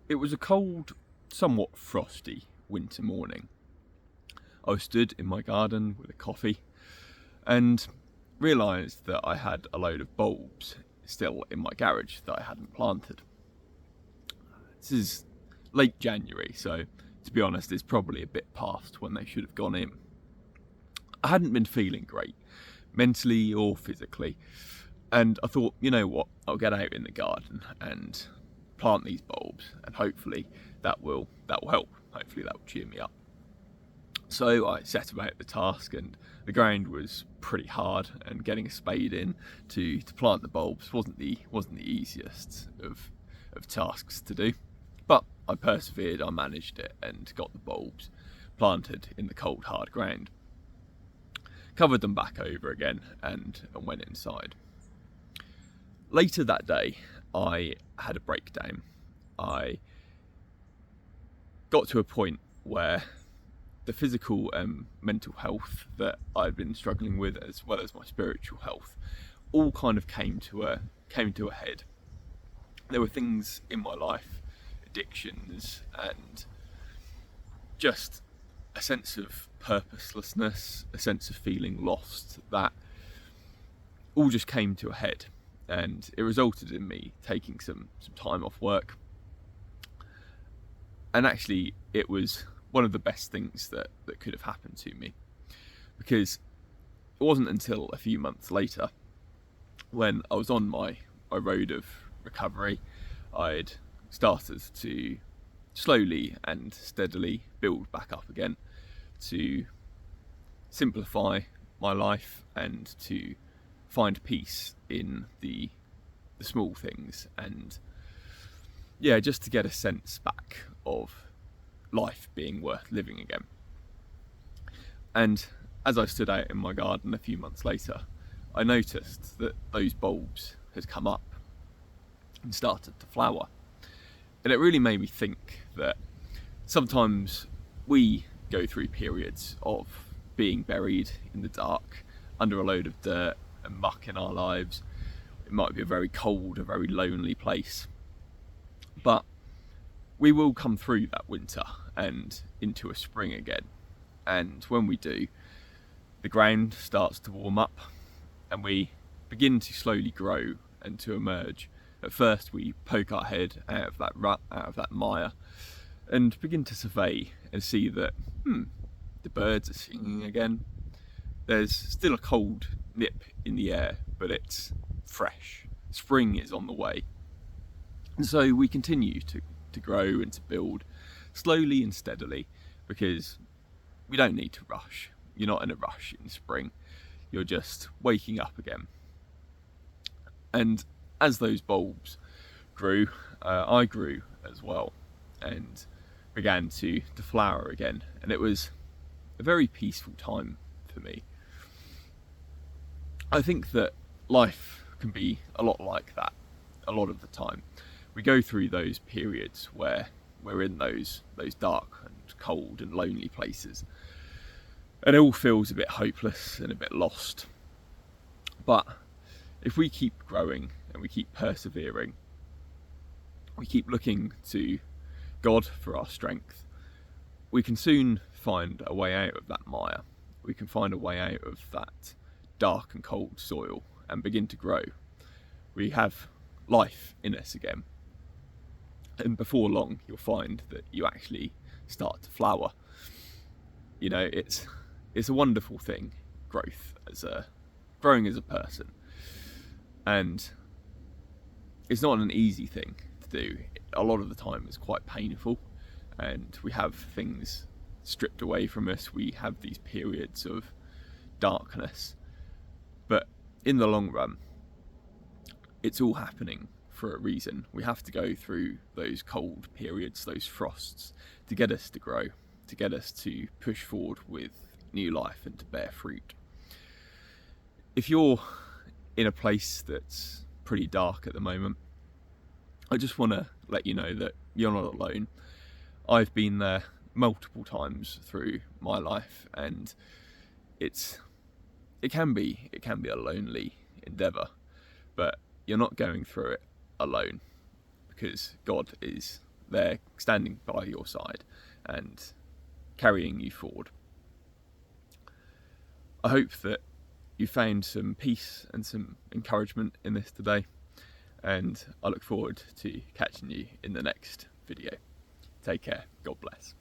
It was a cold, somewhat frosty winter morning. I was stood in my garden with a coffee and realised that I had a load of bulbs still in my garage that I hadn't planted. This is late January, so to be honest, it's probably a bit past when they should have gone in. I hadn't been feeling great, mentally or physically, and I thought, you know what, I'll get out in the garden and plant these bulbs, and hopefully that will help. Hopefully that will cheer me up. So I set about the task, and the ground was pretty hard, and getting a spade in to plant the bulbs wasn't the easiest of tasks to do. But I persevered, I managed it, and got the bulbs planted in the cold hard ground. Covered them back over again and went inside. Later that day, I had a breakdown. I got to a point where the physical and mental health that I'd been struggling with, as well as my spiritual health, all kind of came to a head. There were things in my life, addictions, and just a sense of purposelessness, a sense of feeling lost, that all just came to a head, and it resulted in me taking some time off work. And actually, it was one of the best things that could have happened to me, because it wasn't until a few months later, when I was on my road of recovery, I'd started to slowly and steadily build back up again, to simplify my life and to find peace in the small things, and just to get a sense back of life being worth living again. And as I stood out in my garden a few months later, I noticed that those bulbs had come up and started to flower. And it really made me think that sometimes we go through periods of being buried in the dark under a load of dirt and muck in our lives. It might be a very cold, a very lonely place, but we will come through that winter and into a spring again. And when we do, the ground starts to warm up and we begin to slowly grow and to emerge. At first we poke our head out of that rut, out of that mire, and begin to survey and see that the birds are singing again. There's still a cold nip in the air, but it's fresh. Spring is on the way. And so we continue to grow and to build slowly and steadily, because we don't need to rush. You're not in a rush in spring. You're just waking up again. And as those bulbs grew, I grew as well and began to flower again. And it was a very peaceful time for me. I think that life can be a lot like that a lot of the time. We go through those periods where we're in those dark and cold and lonely places, and it all feels a bit hopeless and a bit lost. But if we keep growing and we keep persevering, we keep looking to God for our strength, we can soon find a way out of that mire. We can find a way out of that dark and cold soil and begin to grow. We have life in us again. And before long, you'll find that you actually start to flower. You know, it's a wonderful thing, growing as a person. And it's not an easy thing to do. A lot of the time it's quite painful, and we have things stripped away from us. We have these periods of darkness. But in the long run, it's all happening for a reason. We have to go through those cold periods, those frosts, to get us to grow, to get us to push forward with new life and to bear fruit. If you're in a place that's pretty dark at the moment, I just want to let you know that you're not alone. I've been there multiple times through my life, and it can be a lonely endeavour, but you're not going through it alone, because God is there standing by your side and carrying you forward. I hope that you found some peace and some encouragement in this today, and I look forward to catching you in the next video. Take care. God bless.